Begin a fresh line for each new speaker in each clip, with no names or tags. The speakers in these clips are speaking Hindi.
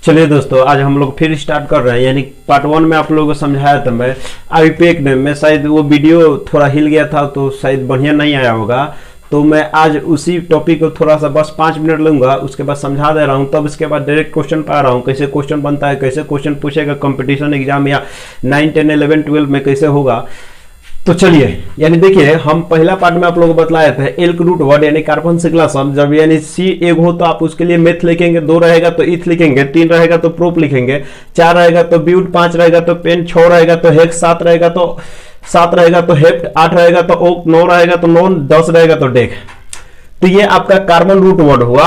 चलिए दोस्तों, आज हम लोग फिर स्टार्ट कर रहे हैं। यानी पार्ट 1 में आप लोगों को समझाया था मैं आईपीएक नेम में, शायद वो वीडियो थोड़ा हिल गया था तो शायद बढ़िया नहीं आया होगा। तो मैं आज उसी टॉपिक को थोड़ा सा बस 5 मिनट लूंगा, उसके बाद समझा दे रहा हूँ। तब इसके बाद डायरेक्ट क्वेश्चन पा रहा हूँ, कैसे क्वेश्चन बनता है, कैसे क्वेश्चन पूछेगा कंपटीशन एग्जाम या 9, 10, 11, 12 में कैसे होगा। तो चलिए, यानी देखिए हम पहला पार्ट में आप लोगों को बतलाए थे एल्क रूट वर्ड यानी कार्बन श्रृंखला शब्द। जब यानी सी एक हो तो आप उसके लिए मेथ लिखेंगे, 2 रहेगा तो इथ लिखेंगे, 3 रहेगा तो प्रोप लिखेंगे, 4 रहेगा तो ब्यूट, 5 रहेगा तो पेन, 6 रहेगा तो हेक्स, 7 रहेगा तो हेप्ट, 8 रहेगा तो ओक, 9 रहेगा तो नॉन, 10 रहेगा तो डेक। तो ये आपका कार्बन रूट वर्ड हुआ।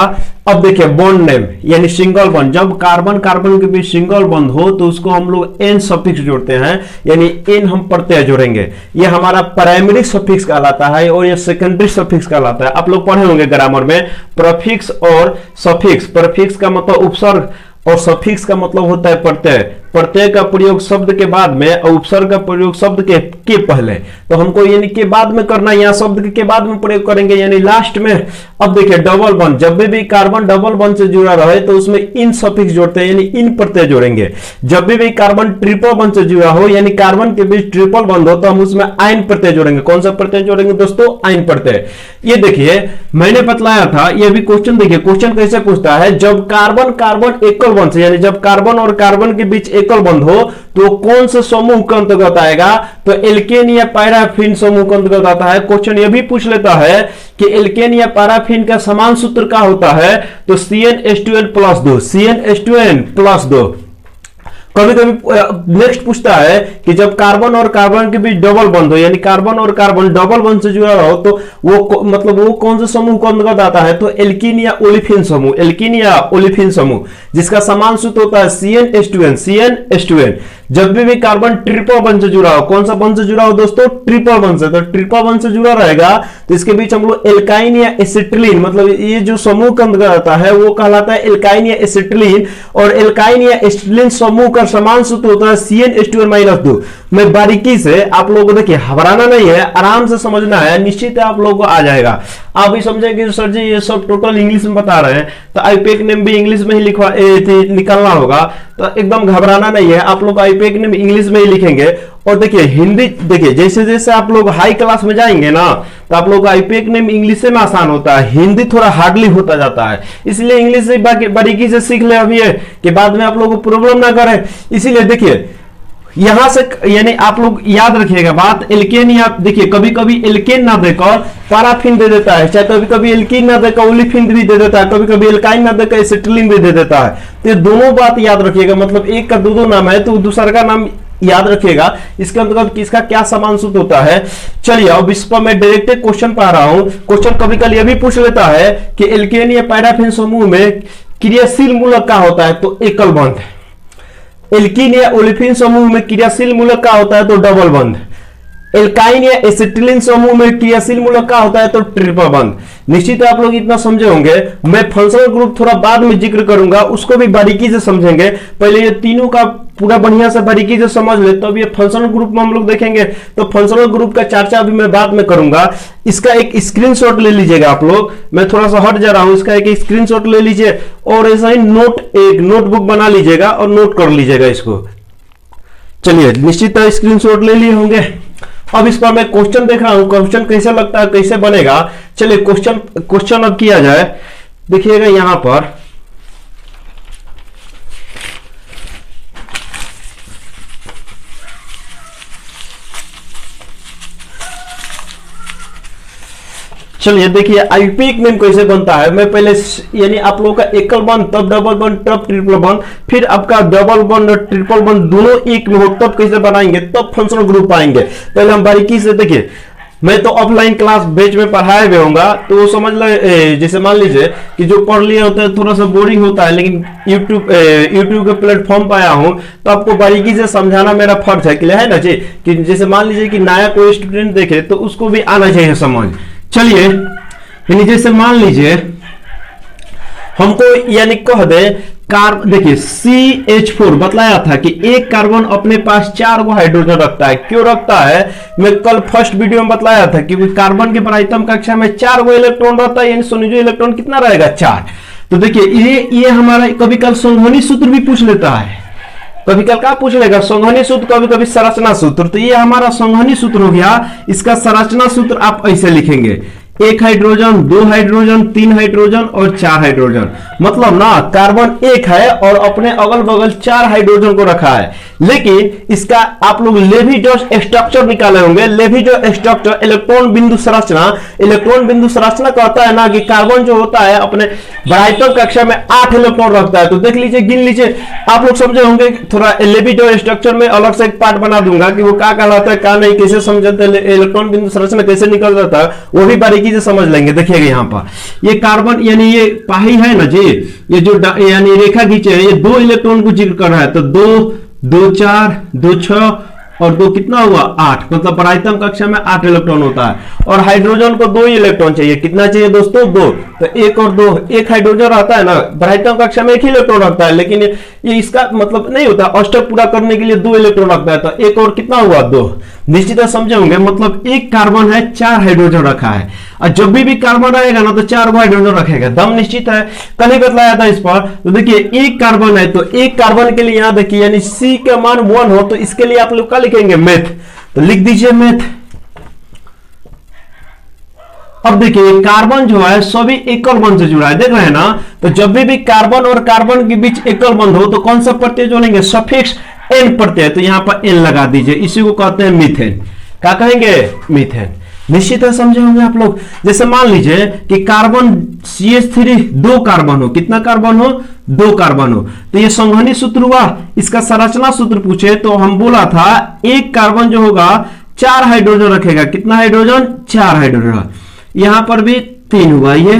अब देखिए बॉन्ड नेम यानी सिंगल बॉन्ड, जब कार्बन कार्बन के बीच सिंगल बॉन्ड हो तो उसको हम लोग एन सफिक्स जोड़ते हैं, यानी एन हम प्रत्यय जोड़ेंगे। ये हमारा प्राइमरी सफिक्स कहलाता है और ये सेकेंडरी सफिक्स कहलाता है। आप लोग पढ़े होंगे ग्रामर में प्रफिक्स और सफिक्स। प्रफिक्स का मतलब उपसर्ग और सफिक्स का मतलब होता है प्रत्यय। प्रत्यय का प्रयोग शब्द के बाद में और उपसर्ग का प्रयोग शब्द के पहले। तो हमको यानी के बाद में करना है, यहाँ शब्द के बाद में प्रयोग करेंगे यानी लास्ट में। अब देखिए डबल बॉन्ड, जब भी कार्बन डबल बॉन्ड से जुड़ा रहे तो उसमें इन सफिक्स जोड़ते हैं यानी इन प्रत्यय जोड़ेंगे। जब भी कार्बन ट्रिपल बॉन्ड से जुड़ा हो यानी कार्बन के बीच ट्रिपल बॉन्ड हो तो हम उसमें आइन प्रत्यय जोड़ेंगे। कौन सा प्रत्यय जोड़ेंगे दोस्तों? आइन प्रत्यय। ये देखिए मैंने बतलाया था, ये भी क्वेश्चन देखिए, क्वेश्चन कैसे पूछता है, जब कार्बन कार्बन एकल बॉन्ड से यानी जब कार्बन और कार्बन के बीच एकल बंध हो तो कौन से समूह के अंतर्गत आएगा? तो एल्केन या पैराफिन समूह के अंतर्गत आता है। क्वेश्चन यह भी पूछ लेता है कि एल्केन या पैराफिन का समान सूत्र क्या होता है? तो CnH2n+2, CnH2n+2। कभी कभी नेक्स्ट पूछता है कि जब कार्बन और कार्बन के बीच डबल बॉन्ड हो यानी कार्बन और कार्बन डबल बॉन्ड से जुड़ा हो तो वो मतलब वो कौन से समूह को अंतर्गत आता है? तो एल्कीन या ओलिफिन समूह, एल्कीन या ओलिफिन समूह, जिसका समान सूत्र होता है CnH2n। जब भी कार्बन ट्रिपल बॉन्ड से जुड़ा हो, कौन सा बॉन्ड से जुड़ा हो दोस्तों? ट्रिपल बॉन्ड से। तो ट्रिपल बॉन्ड से जुड़ा रहेगा तो इसके बीच हम लोग एल्काइन या एसिटिलीन, मतलब ये जो समूह का अंतर्गत आता है वो कहलाता है एल्काइन या एसिटिलीन। और एल्काइन या एसिटिलीन समूह का समान सूत्र होता है CnH2n-2। मैं बारीकी से आप लोगों को देखिए, घबराना नहीं है, आराम से समझना है, निश्चित है आप लोगों को आ जाएगा। आप भी समझेंगे सर जी ये सब टोटल इंग्लिश में बता रहे हैं तो आईपीएक नेम भी इंग्लिश में ही निकालना होगा, तो एकदम घबराना नहीं है। आप लोग आईपीएक नेम इंग्लिश में ही लिखेंगे। और देखिए हिंदी, देखिए जैसे जैसे आप लोग हाई क्लास में जाएंगे ना तो आप लोग आईपीएक नेम इंग्लिश में आसान होता है, हिंदी थोड़ा हार्डली होता जाता है। इसलिए इंग्लिश से बारीकी से सीख ले अभी है कि बाद में आप लोग को प्रॉब्लम ना करे। इसीलिए देखिए यहां से यानी आप लोग याद रखिएगा बात, एल्केन या देखिए कभी कभी एल्केन ना देकर पैराफिन दे देता है, चाहे कभी कभी एल्कीन ना देकर ओलिफिन भी दे देता है, कभी कभी एल्काइन ना देकर एसिटिलीन भी दे देता है। तो ये दोनों बात याद रखिएगा, मतलब एक का दो नाम है तो दूसरा का नाम याद रखिएगा। इसके अंतर्गत किसका क्या समान सूत्र होता है। चलिए अब इस पर मैं डायरेक्ट क्वेश्चन पा रहा हूं। क्वेश्चन कभी कभी यह भी पूछ लेता है कि एल्केन या पैराफिन समूह में क्रियाशील मूलक क्या होता है? तो एकल बंध। एल्कीन या ओलिफिन समूह में क्रियाशील मूलक क्या होता है? तो डबल बंध। एल्काइन या एसिटिलीन समूह में क्रियाशील मूलक क्या होता है? तो ट्रिपल बंध। निश्चित आप लोग इतना समझे होंगे। मैं फंक्शनल ग्रुप थोड़ा बाद में जिक्र करूंगा, उसको भी बारीकी से समझेंगे। पहले ये तीनों का पूरा बढ़िया से बारीकी से समझ ले, तब ये फंक्शनल ग्रुप में हम लोग देखेंगे। तो फंक्शनल ग्रुप का चर्चा भी मैं बाद में करूंगा। इसका एक स्क्रीनशॉट ले लीजिएगा आप लोग, मैं थोड़ा सा हट जा रहा हूं, इसका एक स्क्रीनशॉट ले लीजिए और ऐसा ही एक नोटबुक बना लीजिएगा और नोट कर लीजिएगा इसको। चलिए निश्चित स्क्रीनशॉट ले लिए होंगे। अब इस पर मैं क्वेश्चन देख रहा हूं, क्वेश्चन कैसे लगता है, कैसे बनेगा। चलिए क्वेश्चन अब किया जाए। देखिएगा यहां पर चलिए देखिए आईपीएक नेम कैसे बनता है। मैं पहले यानी आप लोगों का एकल बंद, तब डबल बंद, तब ट्रिपल बंद, फिर आपका डबल बंद और ट्रिपल बंद दोनों एक में हो तब कैसे बनाएंगे, तब फंक्शनल ग्रुप आएंगे। पहले हम बारीकी से देखिए, मैं तो ऑफलाइन क्लास बेच में पढ़ाया भी होगा तो समझ ले। जैसे मान लीजिए कि जो पढ़ लिया होता है थोड़ा सा बोरिंग होता है, लेकिन यूट्यूब के प्लेटफॉर्म पर आया हूं तो आपको बारीकी से समझाना मेरा फर्ज है। क्लियर है ना जी? कि जैसे मान लीजिए कि नया कोई स्टूडेंट देखे तो उसको भी आना चाहिए समझ। चलिए यानी जैसे मान लीजिए हमको यानी कह दे देखिए CH4 बतलाया था कि एक कार्बन अपने पास 4 गो हाइड्रोजन रखता है। क्यों रखता है? मैं कल फर्स्ट वीडियो में बतलाया था कि कार्बन के प्राइतम कक्षा में 4 गो इलेक्ट्रॉन रहता है, यानी सोनिजो इलेक्ट्रॉन कितना रहेगा? 4। तो देखिए ये हमारा कभी कल संघनी सूत्र भी पूछ लेता है, कभी कल क्या पूछ लेगा संघनी सूत्र, कभी कभी संरचना सूत्र। तो ये हमारा संघनी सूत्र हो गया। इसका संरचना सूत्र आप ऐसे लिखेंगे, 1 हाइड्रोजन, 2 हाइड्रोजन, 3 हाइड्रोजन और 4 हाइड्रोजन। मतलब ना कार्बन 1 है और अपने अगल बगल 4 हाइड्रोजन को रखा है। लेकिन इसका आप लोग लेवी-जोस स्ट्रक्चर निकाले होंगे। लेवी-जोस स्ट्रक्चर इलेक्ट्रॉन बिंदु संरचना, इलेक्ट्रॉन बिंदु संरचना कहता है ना कि कार्बन जो होता है अपने बढ़ाइतम कक्षा में 8 इलेक्ट्रॉन रखता है। तो देख लीजिए, गिन लीजिए, आप लोग समझे होंगे। थोड़ा लेवी-जोस स्ट्रक्चर में अलग से एक पार्ट बना दूंगा कि वो क्या कहलाता है, क्या नहीं, कैसे समझते हैं, इलेक्ट्रॉन बिंदु संरचना कैसे निकल जाता है, वो भी बारीकी से समझ लेंगे। देखिएगा यहाँ पर ये कार्बन यानी ये पाही है ना जी, ये जो यानी रेखा खींचे है, ये 2 इलेक्ट्रॉन को जिक्र कर रहा है। तो 2, 2 4, 2 6 और 2 कितना हुआ 8, मतलब बढ़ाइतम कक्षा में 8 इलेक्ट्रॉन होता है। और हाइड्रोजन को 2 इलेक्ट्रॉन चाहिए। कितना चाहिए दोस्तों 2। तो 1 और 2, 1 हाइड्रोजन रहता है ना, बढ़ाइतम कक्षा में 1 ही इलेक्ट्रॉन रखता है, लेकिन ये इसका मतलब नहीं होता, अष्टक पूरा करने के लिए 2 इलेक्ट्रॉन रखता है। तो 1 और कितना हुआ 2। निश्चित समझे होंगे, मतलब 1 कार्बन है, 4 हाइड्रोजन रखा है। और जब भी कार्बन आएगा ना तो 4 हाइड्रोजन रखेगा, दम निश्चित है। कल ही बतलाया था इस पर। तो देखिए 1 कार्बन है, तो 1 कार्बन के लिए यहां देखिए यानी C का मान 1 हो, तो इसके लिए आप लोग क्या लिखेंगे मेथ। तो लिख दीजिए मेथ। अब देखिए कार्बन जो है सभी एकल बंध से जुड़ा है, देख रहे हैं ना। तो जब भी कार्बन और कार्बन के बीच एकल बंध हो तो कौन सा प्रत्यय जोड़ेंगे, सफिक्स एन प्रत्यय। तो यहां पर एन लगा दीजिए, इसी को कहते हैं मीथेन। क्या कहेंगे, मीथेन। निश्चित है समझे होंगे आप लोग। जैसे मान लीजिए कि कार्बन CH3 2 कार्बन हो, कितना कार्बन हो 2 कार्बन हो, तो ये संघनी सूत्र हुआ। इसका संरचना सूत्र पूछे तो हम बोला था 1 कार्बन जो होगा 4 हाइड्रोजन रखेगा। कितना हाइड्रोजन, 4 हाइड्रोजन। यहां पर भी 3 हुआ। ये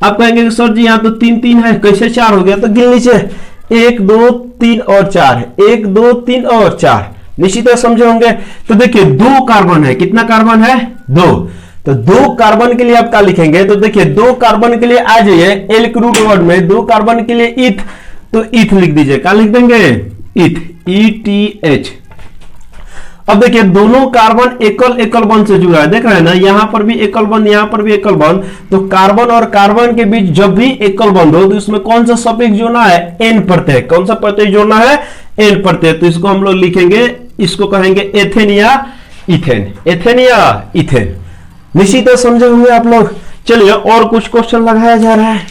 आप कहेंगे कि सर जी यहां तो 3 3 है, कैसे 4 हो गया। तो गिन लीजिए 1 2 3 और 4 है, 1 2 3 और 4। निश्चित समझे होंगे। तो देखिए 2 कार्बन है, कितना कार्बन है 2। तो 2 कार्बन के लिए आप क्या लिखेंगे, तो देखिए 2 कार्बन के लिए आ जाइए एल के रूट वर्ड में, 2 कार्बन के लिए ईथ, तो ईथ लिख दीजिए। क्या लिख देंगे, ईथ, ETH। अब देखिए दोनों कार्बन एकल एकल बंध से जुड़ा है, देख रहे हैं ना, यहां पर भी एकल बंध, यहां पर भी एकल बंध। तो कार्बन और कार्बन के बीच जब भी एकल बंध हो तो इसमें कौन सा सफिक्स जोड़ना है, एन प्रत्यय। कौन सा प्रत्यय जोड़ना है, एन प्रत्यय। तो इसको हम लोग लिखेंगे, इसको कहेंगे एथेन या इथेन, एथेन या इथेन। निश्चित समझे होंगे आप लोग। चलिए और कुछ क्वेश्चन लगाया जा रहा है।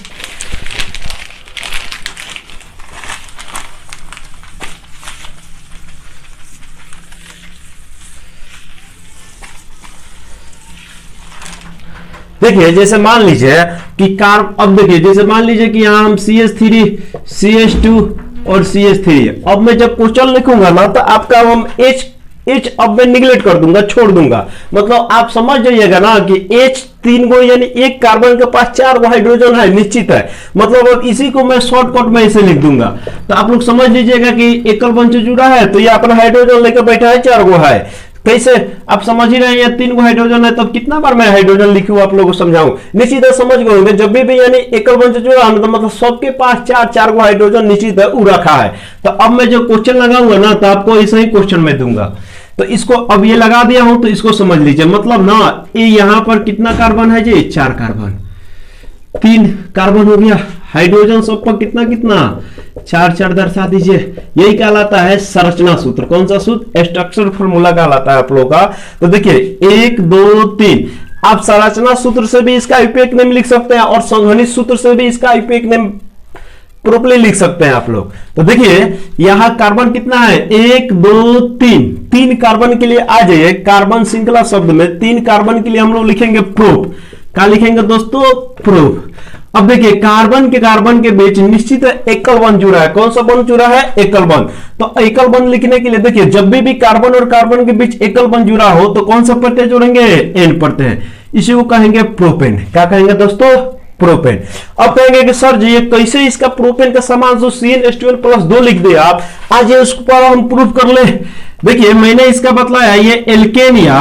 देखिए जैसे मान लीजिए कि अब देखिए जैसे मान लीजिए कि यहां हम CH3 CH2 और CH3, अब मैं जब क्वेश्चन लिखूंगा ना तो आपका हम H अब मैं निगलेक्ट कर दूंगा, छोड़ दूंगा। मतलब आप समझ जाइएगा ना कि H 3 गो यानी 1 कार्बन के पास 4 गो हाइड्रोजन है, निश्चित है। मतलब अब इसी को मैं शॉर्टकट में इसे लिख दूंगा। तो आप लोग समझ लीजिएगा कि एकल बंध से जुड़ा है, तो ये अपना हाइड्रोजन लेकर बैठा है, 4 गो है। कैसे आप समझ ही रहे हैं, 3 गो हाइड्रोजन है, तब कितना बार मैं हाइड्रोजन लिखूं आप लोगों को समझाऊं। निश्चित है समझ गए होंगे। जब भी यानी एकल बंध से जुड़ा तो मतलब सबके पास 4 गो हाइड्रोजन निश्चित है उ रखा है। तो अब मैं जो क्वेश्चन लगाऊंगा ना तो आपको ऐसा ही क्वेश्चन मैं दूंगा। तो इसको अब ये लगा दिया हूं तो इसको समझ लीजिए। मतलब ना ये यहां पर कितना कार्बन है जी, 4 कार्बन, 3 कार्बन हो गया। हाइड्रोजन सब पर कितना कितना 4 4 दर्शा दीजिए। यही कहलाता है संरचना सूत्र। कौन सा सूत्र, स्ट्रक्चर फॉर्मूला कहलाता है आप लोगों का। तो देखिए 1 2 3, आप संरचना सूत्र से भी इसका यूपीएक नेम लिख सकते हैं और संघनित सूत्र से भी इसका यूपीएक नेम प्रोपरली लिख सकते हैं आप लोग। तो देखिए यहां कार्बन कितना है, 1 2 3, 3 कार्बन के लिए आ जाइए कार्बन श्रृंखला शब्द में 3 कार्बन के लिए हम लोग लिखेंगे प्रोप। क्या लिखेंगे दोस्तों, प्रोप। अब देखिए कार्बन के बीच निश्चित एकल बंध जुड़ा है। कौन सा बंध जुड़ा है, एकल बंध। तो एकल बंध लिखने के लिए देखिए जब भी कार्बन और कार्बन के बीच एकल बंध जुड़ा हो तो कौन सा प्रत्यय जोड़ेंगे, एन प्रत्यय। इसी को कहेंगे प्रोपेन। क्या कहेंगे दोस्तों, प्रोपेन। अब कहेंगे कि सर जी ये कैसे इसका प्रोपेन का समान जो CnH2n+2 लिख दिया आप, आज ये उसको पर हम प्रूफ कर ले। देखिए मैंने इसका बतलाया ये एल्केन या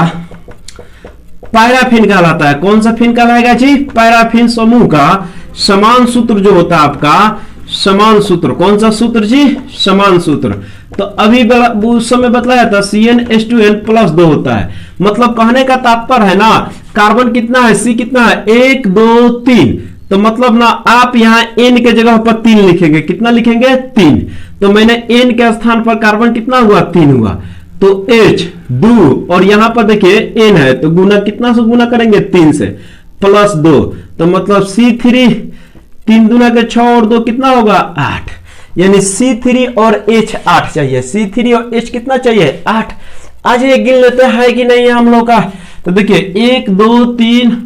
पैराफिन कहलाता है। कौन सा फिन कहलाएगा जी, पैराफिन समूह का समान सूत्र जो होता है आपका, समान सूत्र। कौन सा सूत्र जी, समान सूत्र। तो अभी उस समय बतलाया था CnH2n+2 होता है। मतलब कहने का तात्पर्य है ना, कार्बन कितना है, C कितना है, 1 2 3, तो मतलब ना आप यहाँ n के जगह पर 3 लिखेंगे, कितना लिखेंगे 3। तो मैंने n के स्थान पर कार्बन कितना हुआ 3 हुआ, तो H 2 और यहां पर देखिए n है तो गुना कितना से गुना करेंगे 3 से प्लस 2, तो मतलब C3 3 दूना के 6 और 2 कितना होगा 8, यानी C3 और H 8 चाहिए। C3 और H कितना चाहिए 8। आज ये गिन लेते हैं कि नहीं है हम लोग का। तो देखिए 1 2 3,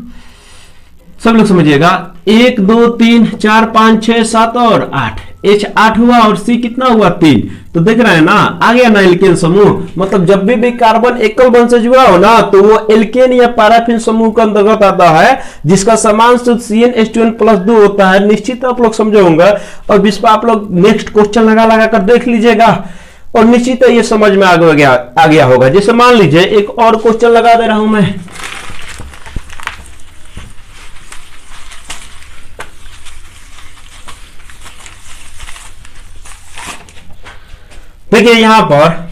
सब लोग समझिएगा 1 2 3 4 5 6 7 और 8, H 8 हुआ और C कितना हुआ 3। तो देख रहे हैं ना आ गया ना एल्केन समूह। मतलब जब भी कार्बन एकल बंध से जुड़ा हो ना तो वो एल्केन या पैराफिन समूह के अंतर्गत आता है, जिसका समान सूत्र CnH2n+2 होता है। निश्चित आप लोग समझे होंगे और इस पर आप लोग नेक्स्ट क्वेश्चन लगा लगा कर देख लीजिएगा और निश्चित ये समझ में आ गया होगा। जैसे मान लीजिए एक और क्वेश्चन लगा दे रहा हूं मैं। देखिए यहां पर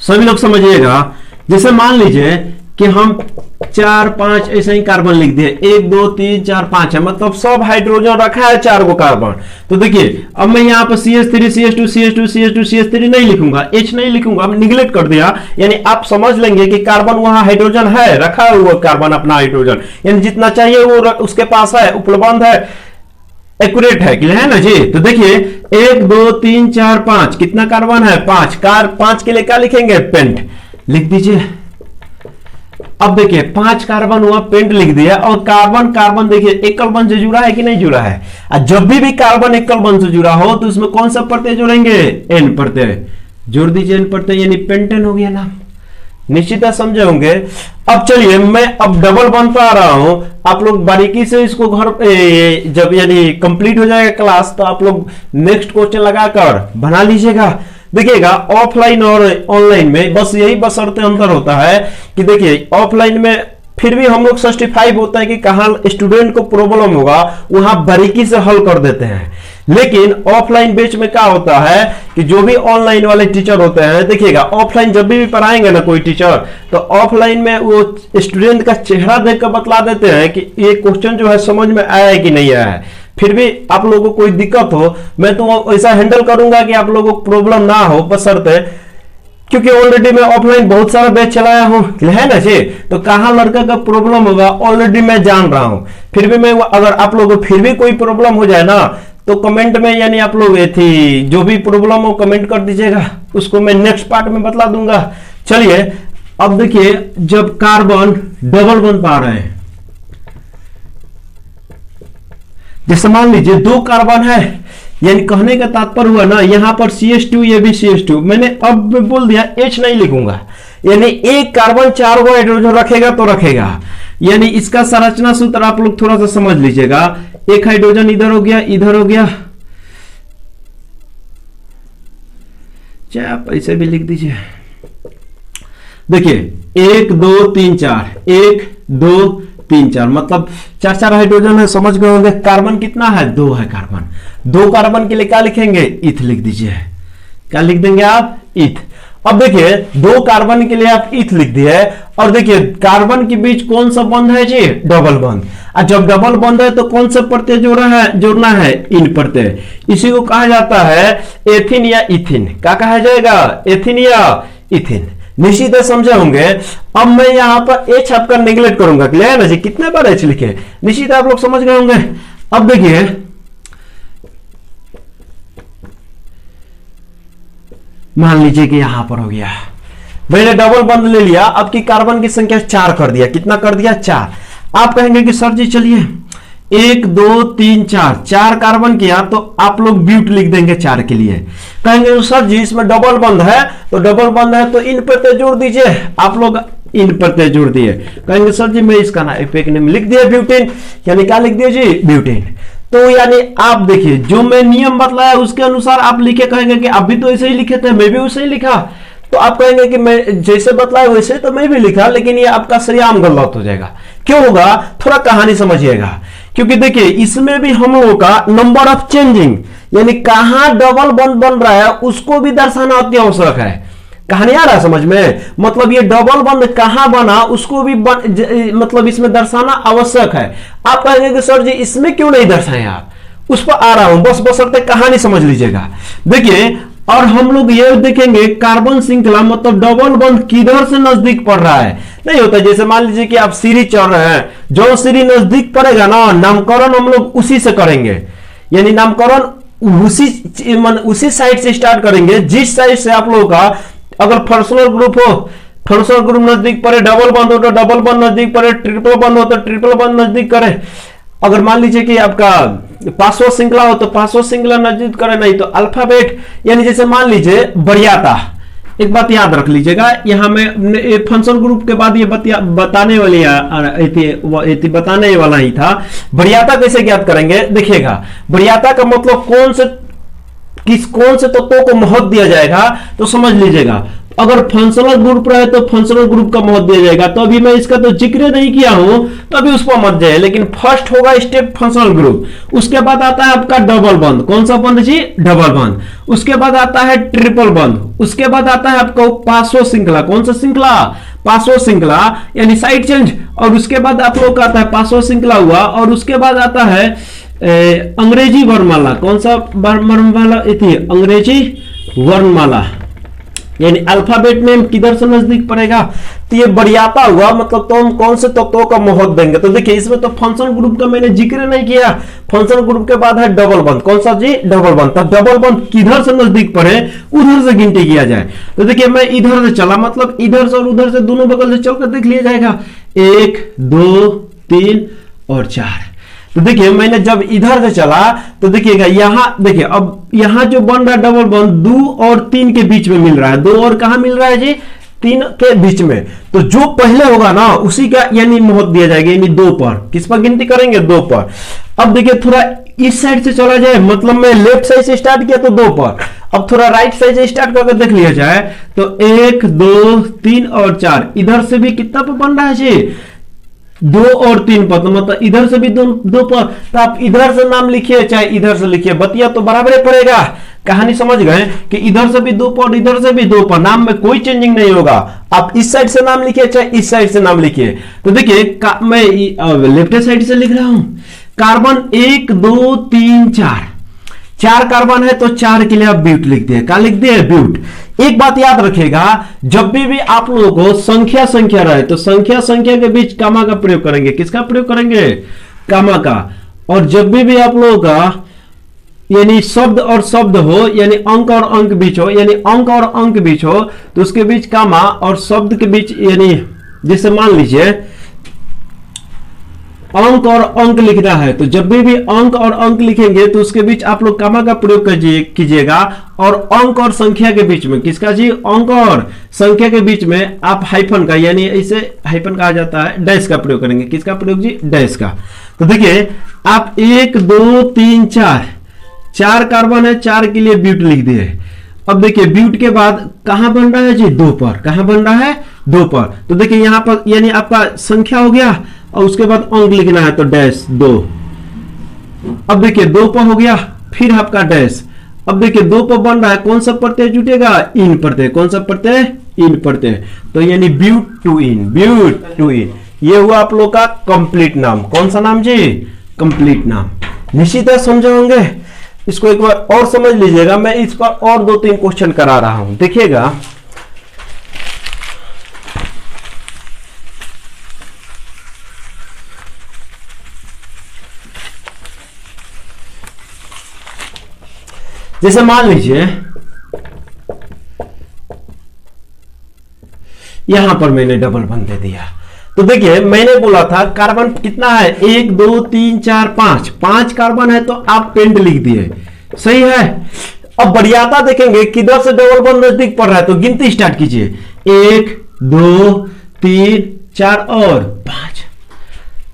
सभी लोग समझिएगा, जैसे मान लीजिए कि हम 4 5 ऐसे ही कार्बन लिख दिए, 1 2 3 4 5 है, मतलब सब हाइड्रोजन रखा है 4 गो कार्बन। तो देखिए अब मैं यहाँ पर CH3 CH2 CH2 CH2 CH3 नहीं लिखूंगा, H नहीं लिखूंगा, मैं निगलेक्ट कर दिया। यानी आप समझ लेंगे कि कार्बन वहां हाइड्रोजन है, रखा हुआ कार्बन अपना हाइड्रोजन, यानी जितना चाहिए वो उसके पास है, उपलब्ध है, एक्यूरेट है, क्लियर है ना जी। तो देखिए 1 2 3 4 5 कितना कार्बन है 5, 5 के लिए क्या लिखेंगे पेंट लिख दीजिए। अब देखिए 5 कार्बन हुआ, पेंट लिख दिया। और कार्बन कार्बन देखिए एकल बंध से जुड़ा है कि नहीं जुड़ा है। जब भी कार्बन एकल बंध से जुड़ा हो तो उसमें कौन सा प्रत्यय जोड़ेंगे N प्रत्यय, जोड़ दीजिए N प्रत्यय, यानी पेंटेन हो गया ना। निश्चित समझे होंगे। अब चलिए मैं अब डबल बंध पर आ रहा हूं, आप लोग बारीकी से इसको घर जब यानी कंप्लीट हो जाएगा क्लास तो आप लोग नेक्स्ट क्वेश्चन लगाकर बना लीजिएगा। देखिएगा ऑफलाइन और ऑनलाइन में बस यही बशर्ते अंतर होता है कि देखिए ऑफलाइन में फिर भी हम लोग सर्टिफाइड होता है कि कहां स्टूडेंट को प्रॉब्लम होगा वहां बारीकी से हल कर देते हैं। लेकिन ऑफलाइन बैच में क्या होता है कि जो भी ऑनलाइन वाले टीचर होते हैं, देखिएगा ऑफलाइन जब भी पढ़ाएंगे ना कोई टीचर, तो ऑफलाइन में वो स्टूडेंट का चेहरा देखकर बतला देते हैं कि ये क्वेश्चन जो है समझ में आया है कि नहीं आया है। फिर भी आप लोगों को कोई दिक्कत हो मैं तो ऐसा हैंडल करूंगा कि आप लोगों को प्रॉब्लम ना हो, बशर्ते क्योंकि ऑलरेडी मैं ऑफलाइन बहुत सारा बैच चलाया हूं, है ना जी। तो कहां लड़का का प्रॉब्लम होगा ऑलरेडी मैं जान रहा हूं। फिर भी मैं अगर आप लोगों को फिर भी कोई प्रॉब्लम हो जाए ना तो कमेंट में यानी आप लोग थी जो भी प्रॉब्लम हो कमेंट कर दीजिएगा, उसको मैं नेक्स्ट पार्ट में बतला दूंगा। चलिए अब देखिए जब कार्बन डबल बन पा रहे हैं, जैसे मान लीजिए 2 कार्बन है, यानी कहने का तात्पर्य हुआ ना यहां पर CH2 ये भी CH2, मैंने अब बोल दिया H नहीं लिखूंगा, यानी एक कार्बन 4 गो हाइड्रोजन रखेगा तो रखेगा। यानी इसका संरचना सूत्र आप लोग थोड़ा सा समझ लीजिएगा। एक हाइड्रोजन इधर हो गया, इधर हो गया, चाहे आप ऐसे भी लिख दीजिए। देखिए 1 2 3 4, 1 2 3 4, मतलब 4 हाइड्रोजन है, समझ गए होंगे। कार्बन कितना है 2 है कार्बन, 2 कार्बन के लिए क्या लिखेंगे इथ लिख दीजिए। क्या लिख देंगे आप इथ। अब देखिए 2 कार्बन के लिए आप इथ लिख दिए और देखिए कार्बन के बीच कौन सा बंध है जी डबल बंध। और जब डबल बंध है तो कौन सा प्रत्यय जोड़ना है इन प्रत्यय। इसी को कहा जाता है एथिन या इथिन। क्या कहा जाएगा एथिन या इथिन। निश्चित है समझे होंगे। अब मैं यहां पर एच आपका नेगलेक्ट करूंगा, क्लियर है ना जी। कितने बार एच लिखे निश्चित आप लोग समझ गए होंगे। अब देखिए मान लीजिए कि यहां पर हो गया, मैंने डबल बंद ले लिया, अब की कार्बन की संख्या 4 कर दिया। कितना कर दिया 4। आप कहेंगे कि सर जी चलिए 1 2 3 4 कार्बन किया तो आप लोग ब्यूट लिख देंगे 4 के लिए। कहेंगे सर जी इसमें डबल बंद है, तो डबल बंद है तो इन प्रत्यय जोड़ दीजिए। आप लोग इन प्रत्यय जोड़ दिए। कहेंगे सर जी मैं इसका ना एक नेम लिख दिया ब्यूटेन, यानी क्या लिख दिया जी ब्यूटेन। तो यानी आप देखिए जो मैं नियम बतलाया उसके अनुसार आप लिखे। कहेंगे कि आप भी तो ऐसे ही लिखे थे, मैं भी वैसे ही लिखा। तो आप कहेंगे कि मैं जैसे बतलाया वैसे तो मैं भी लिखा, लेकिन ये आपका सरेआम गलत हो जाएगा। क्यों होगा थोड़ा कहानी समझिएगा। क्योंकि देखिए इसमें भी हम लोगों का नंबर ऑफ चेंजिंग यानी कहां डबल बंद बन रहा है उसको भी दर्शाना अति आवश्यक है। कहानी आ रहा है समझ में? मतलब ये डबल बंद कहां बना उसको भी मतलब इसमें दर्शाना आवश्यक है। आप कहेंगे कि सर जी इसमें क्यों नहीं दर्शाए आप, उस पर आ रहा हूं, बस बशर्ते कहानी समझ लीजिएगा। देखिए, और हम लोग ये देखेंगे कार्बन श्रृंखला मतलब डबल बंद किधर से नजदीक पड़ रहा है। नहीं होता जैसे मान लीजिए कि आप सीढ़ी चढ़ रहे हैं, जो सीढ़ी नजदीक पड़ेगा ना, नामकरण हम लोग उसी से करेंगे, यानी नामकरण उसी साइड से स्टार्ट करेंगे जिस साइड से आप लोगों का अगर फंक्शनल ग्रुप हो, फंक्शनल ग्रुप नजदीक पड़े, डबल बंद हो तो डबल बंद नजदीक पड़े, ट्रिपल बंद हो तो ट्रिपल बंद नजदीक करे। अगर मान लीजिए कि आपका पांचवा श्रृंखला हो तो पांचवा श्रृंखला नजदीक करे, नहीं तो अल्फाबेट, यानी जैसे मान लीजिए वरीयता, एक बात याद रख लीजिएगा, यहां में फंक्शन ग्रुप के बाद ये बताने वाला ही था। वरीयता कैसे ज्ञात करेंगे देखिएगा, वरीयता का मतलब कौन से तत्वों को महत्व दिया जाएगा, तो समझ लीजिएगा अगर फंक्शनल ग्रुप रहे तो फंक्शनल ग्रुप का महत्व दिया जाएगा। तो अभी मैं इसका तो जिक्र नहीं किया हूं, तो अभी उस पर मत जाए, लेकिन फर्स्ट होगा स्टेप फंक्शनल ग्रुप, उसके बाद आता है आपका डबल बंद। कौन सा बंद जी? डबल बंद। उसके बाद आता है ट्रिपल बंद, उसके बाद आता है आपका पांचवा श्रृंखला। कौन सा श्रृंखला? पांचवा श्रृंखला, यानी साइड चेंज। और उसके बाद आप लोग का आता है पांचवा श्रृंखला हुआ, और उसके बाद आता है अंग्रेजी वर्णमाला। कौन सा वर्णमाला? अंग्रेजी वर्णमाला, यानी अल्फाबेट में किधर से नजदीक पड़ेगा, तो ये वरीयता हुआ। मतलब तो हम कौन से तत्वों का महत्व देंगे, तो देखिए इसमें तो फंक्शन ग्रुप का मैंने जिक्र नहीं किया। फंक्शन ग्रुप के बाद है डबल बंद। कौन सा जी? डबल बंद। तब डबल बंद किधर से नजदीक पड़े उधर से गिनती किया जाए। तो देखिए मैं इधर से चला, मतलब इधर से और उधर से दोनों बगल से चलकर देख लिया जाएगा, 1 2 3 और 4। तो देखिए मैंने जब इधर से चला तो देखिएगा यहां, देखिए अब यहां जो बन रहा है डबल बंद 2 और 3 के बीच में मिल रहा है। 2 और कहां मिल रहा है जी? 3 के बीच में। तो जो पहले होगा ना उसी का यानी महत्व दिया जाएगा, यानी 2 पर। किस पर गिनती करेंगे? 2 पर। अब देखिए थोड़ा इस साइड से चला जाए, मतलब मैं लेफ्ट साइड से स्टार्ट किया तो 2 पर। अब थोड़ा राइट साइड से स्टार्ट करके देख लिया जाए तो 1 2 3 और 4। इधर से भी कितना पर बन रहा है जी? 2 और 3 पर। तो मतलब इधर से भी 2 पर। तो आप इधर से नाम लिखिए चाहे इधर से लिखिए, बतिया तो बराबर ही पड़ेगा। कहानी समझ गए कि इधर से भी 2 पर, इधर से भी 2 पर, नाम में कोई चेंजिंग नहीं होगा। आप इस साइड से नाम लिखिए चाहे इस साइड से नाम लिखिए। तो देखिए मैं लेफ्ट साइड से लिख रहा हूं, कार्बन 1 2 3 4, 4 कार्बन है तो 4 के लिए आप ब्यूट लिख दिए। क्या लिख दिए? ब्यूट। एक बात याद रखेगा, जब भी आप लोगों को संख्या रहे तो संख्या के बीच कामा का प्रयोग करेंगे। किसका प्रयोग करेंगे? कामा का। और जब भी आप लोगों का यानी शब्द और शब्द हो, यानी अंक और अंक बीच हो, यानी अंक और अंक बीच हो, तो उसके बीच कामा, और शब्द के बीच यानी जैसे मान लीजिए अंक और अंक लिखना है, तो जब भी अंक और अंक लिखेंगे तो उसके बीच आप लोग कामा का प्रयोग कीजिएगा। और अंक और संख्या के बीच में किसका जी? अंक और संख्या के बीच में आप हाइफन का, यानी इसे हाइफन कहा जाता है, डैश का प्रयोग करेंगे। किसका प्रयोग जी? डैश का। तो देखिए आप 1 2 3 4 कार्बन है, 4 के लिए ब्यूट लिख दिए। अब देखिए ब्यूट के बाद कहां बन रहा है जी? 2 पर। कहां बन रहा है? 2 पर। तो देखिए यहां पर यानी आपका संख्या हो गया, और उसके बाद अंक लिखना है तो डैश 2। अब देखिए 2 पर हो गया, फिर आपका डैश। अब देखिए 2 पर बन रहा है, कौन सा प्रत्यय जुटेगा? इन प्रत्यय। कौन सा प्रत्यय? इन प्रत्यय। तो यानी but two in, but two इन। ये हुआ आप लोग का कंप्लीट नाम। कौन सा नाम जी? कंप्लीट नाम। निश्चित है समझे होंगे। इसको एक बार और समझ लीजिएगा, मैं इस पर और 2-3 क्वेश्चन करा रहा हूं, देखिएगा। जैसे मान लीजिए यहां पर मैंने डबल बंद दे दिया, तो देखिए मैंने बोला था कार्बन कितना है? 1 2 3 4 5। 5 कार्बन है तो आप पेंट लिख दिए, सही है। अब वरीयता देखेंगे किधर से डबल बंद नजदीक पड़ रहा है, तो गिनती स्टार्ट कीजिए, 1 2 3 4 और 5।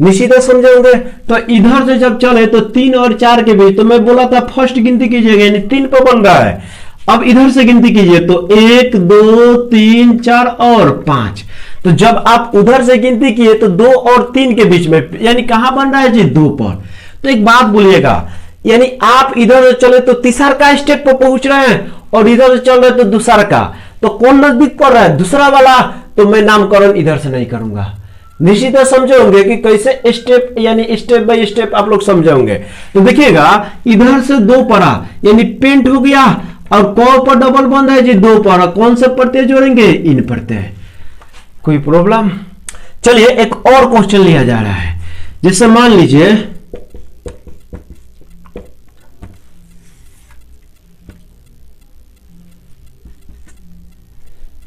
निश्चित समझेंगे। तो इधर से जब चले तो 3 और 4 के बीच, तो मैं बोला था फर्स्ट गिनती कीजिएगा, यानी 3 पर बन रहा है। अब इधर से गिनती कीजिए तो 1 2 3 4 और 5। तो जब आप उधर से गिनती किए तो 2 और 3 के बीच में, यानी कहां बन रहा है जी? 2 पर। तो एक बात बोलिएगा, यानी आप इधर से चले तो तीसरा का स्टेप पर पहुंच रहे हैं, और इधर से चल रहे तो दूसरा का। तो कौन नजदीक पड़ रहा है, दूसरा वाला, तो मैं नामकरण इधर से नहीं करूंगा। निश्चित समझे होंगे कि कैसे स्टेप यानी स्टेप बाय स्टेप आप लोग समझे होंगे। तो देखिएगा इधर से 2 पड़ा यानी पेंट हो गया, और कौन पर डबल बंद है जी, 2 पड़ा, कौन से प्रत्यय जोड़ेंगे, इन प्रत्यय। कोई प्रॉब्लम? चलिए एक और क्वेश्चन लिया जा रहा है, जैसे मान लीजिए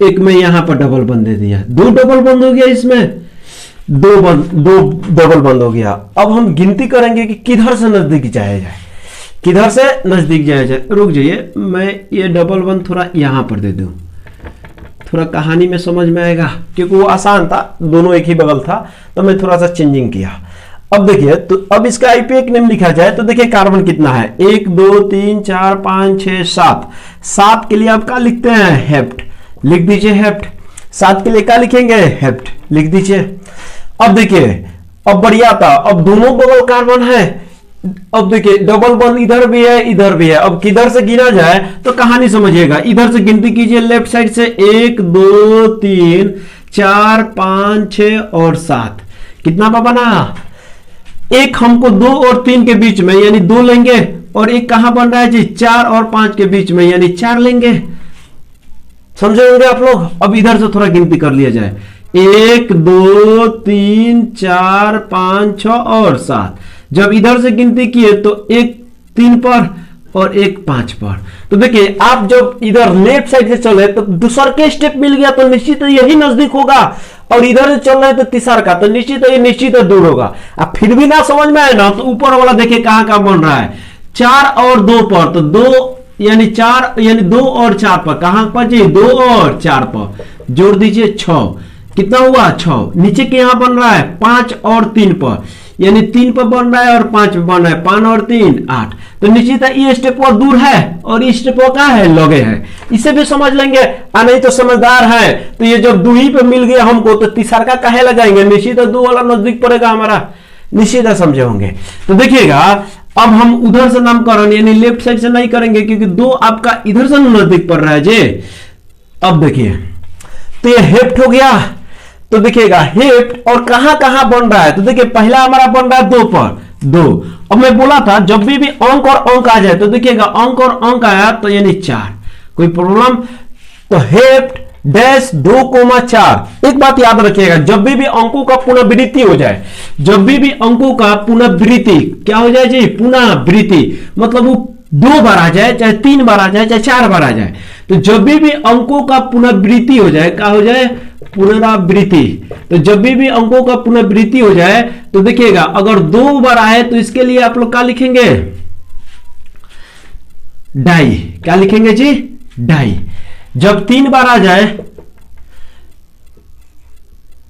एक में यहां पर डबल बंद दे दिया, 2 डबल बंद हो गया, इसमें 2 डबल बंद हो गया। अब हम गिनती करेंगे कि किधर से नजदीक जाया जाए, किधर से नजदीक जाया जाए। रुक जाइए, मैं ये डबल बंद थोड़ा यहां पर दे दूं, थोड़ा कहानी में समझ में आएगा, क्योंकि वो आसान था, दोनों एक ही बगल था, तो मैं थोड़ा सा चेंजिंग किया। अब देखिए, तो अब इसका आईपीएक नेम लिखा जाए तो देखिए कार्बन कितना है, 1 2 3 4 5 6 7। 7 के लिए आप क्या लिखते हैं, हेप्ट, लिख दीजिए हेप्ट। 7 के लिए क्या लिखेंगे, हेप्ट, लिख दीजिए। अब देखिए, अब बढ़िया था, अब दोनों बगल कार्बन है। अब देखिए डबल बंद इधर भी है, इधर भी है। अब किधर से गिना जाए तो कहानी समझिएगा, इधर से गिनती कीजिए लेफ्ट साइड से, 1 2 3 4 5 6 और 7। कितना बना, एक हमको 2 और 3 के बीच में यानी 2 लेंगे, और एक कहां बन रहा है जी, 4 और 5 के बीच में यानी 4 लेंगे। समझे होंगे आप लोग। अब इधर से थोड़ा गिनती कर लिया जाए, 1 2 3 4 5 6 और 7। जब इधर से गिनती किए तो एक 3 पर और एक 5 पर। तो देखिए आप जब इधर लेफ्ट साइड से चले तो दूसर के स्टेप मिल गया तो निश्चित यही नजदीक होगा, और इधर से चल रहे तो तीसरा का, तो निश्चित दूर होगा। अब फिर भी ना समझ में आए ना तो ऊपर वाला देखिए कहां कहां बन रहा है, 4 और 2 पर, तो 2 यानी 4 यानी 2 और 4 पर, कहां पर जी, 2 और 4 पर, जोड़ दीजिए 6। कितना हुआ, 6। नीचे के यहां बन रहा है 5 और 3 पर, यानी 3 पर बन रहा है और 5 पर बन रहा है, 5 और 3 8। तो निश्चित है ये स्टेप और दूर है और ये स्टेप का है, लगे है। इसे भी समझ लेंगे, नहीं तो समझदार है तो ये जब दूही पे मिल गया हमको तो तीसरा का काहे लगाएंगे, निश्चित है 2 वाला नजदीक पड़ेगा हमारा, निश्चित है समझे होंगे। तो देखिएगा अब हम उधर से नामकरण यानी लेफ्ट साइड से नहीं करेंगे, क्योंकि 2 आपका इधर से नजदीक पड़ रहा है जी। अब देखिए तो ये हेप्ट हो गया, तो देखिएगा हेप्ट और कहां कहां बन रहा है, तो देखिए पहला हमारा बन रहा है 2 पर, 2। अब मैं बोला था जब भी अंक और अंक आ जाए तो देखिएगा अंक और अंक आया तो यानी 4। कोई प्रॉब्लम? तो हेप्ट डैश 2,4। एक बात याद रखिएगा, जब भी अंकों का पुनरावृत्ति हो जाए, जब भी अंकों का पुनरावृत्ति क्या हो जाए जी, पुनरावृत्ति मतलब वो 2 बार आ जाए, चाहे 3 बार आ जाए, चाहे 4 बार आ जाए, तो जब भी अंकों का पुनरावृत्ति हो जाए, क्या हो जाए, पुनरावृत्ति। तो जब भी अंकों का पुनरावृत्ति हो जाए तो देखिएगा अगर 2 बार आए तो इसके लिए आप लोग क्या लिखेंगे, डाई। क्या लिखेंगे जी, डाई। जब 3 बार आ जाए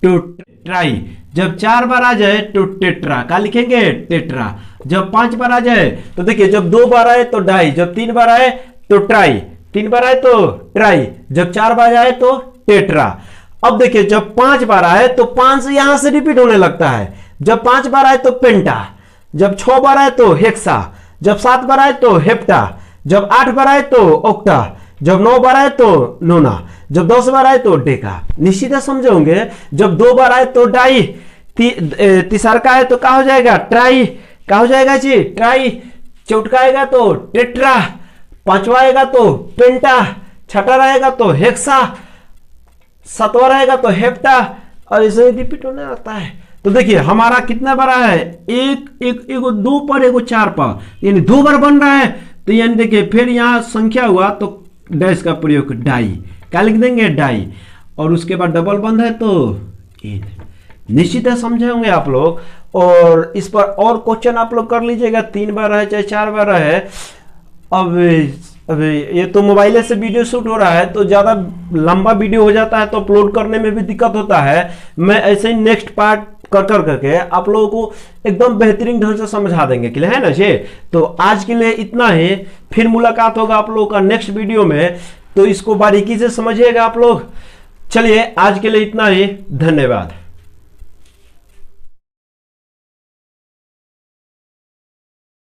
तो ट्राई, जब 4 बार आ जाए तो टेट्रा। क्या लिखेंगे, टेट्रा। जब 5 बार आ जाए तो देखिए जब 2 बार आए तो डाई, जब 3 बार आए तो ट्राई, 3 बार आए तो ट्राई, जब 4 बार आए तो टेट्रा। अब देखिए जब 5 बार आए तो 5 से यहां से रिपीट होने लगता है, जब 5 बार आए तो पेंटा, जब 6 बार आए तो हेक्सा, जब 7 बार आए तो हेप्टा, जब 8 बार आए तो ऑक्टा, जब 9 बार आए तो नोना, जब 10 बार आए तो डेका। निश्चित समझे होंगे। जब 2 बार आए तो डाई, तीसरा का है तो क्या हो जाएगा, ट्राई। क्या हो जाएगा जी, ट्राई। चौथा आएगा तो टेट्रा, 5वां आएगा तो पेंटा, 6वां रहेगा तो हेक्सा, 7वां रहेगा तो हेप्टा, और इसे रिपीट होने आता है। तो देखिए हमारा कितना बड़ा है, एगो 2 पर एगो 4 पर, यानी 2 बार बन रहा है। तो यानी देखिए फिर यहां संख्या हुआ तो डैश का प्रयोग, डाई। क्या लिख देंगे, डाई। और उसके बाद डबल बंद है तो इन। निश्चित है समझे होंगे आप लोग। और इस पर और क्वेश्चन आप लोग कर लीजिएगा, 3 बार है चाहे 4 बार है। अब ये तो मोबाइल से वीडियो शूट हो रहा है तो ज़्यादा लंबा वीडियो हो जाता है तो अपलोड करने में भी दिक्कत होता है। मैं ऐसे ही नेक्स्ट पार्ट करके आप लोगों को एकदम बेहतरीन ढंग से समझा देंगे, क्लियर है ना जी। तो आज के लिए इतना ही, फिर मुलाकात होगा आप लोगों का नेक्स्ट वीडियो में, तो इसको बारीकी से समझिएगा आप लोग। चलिए आज के लिए इतना ही, धन्यवाद।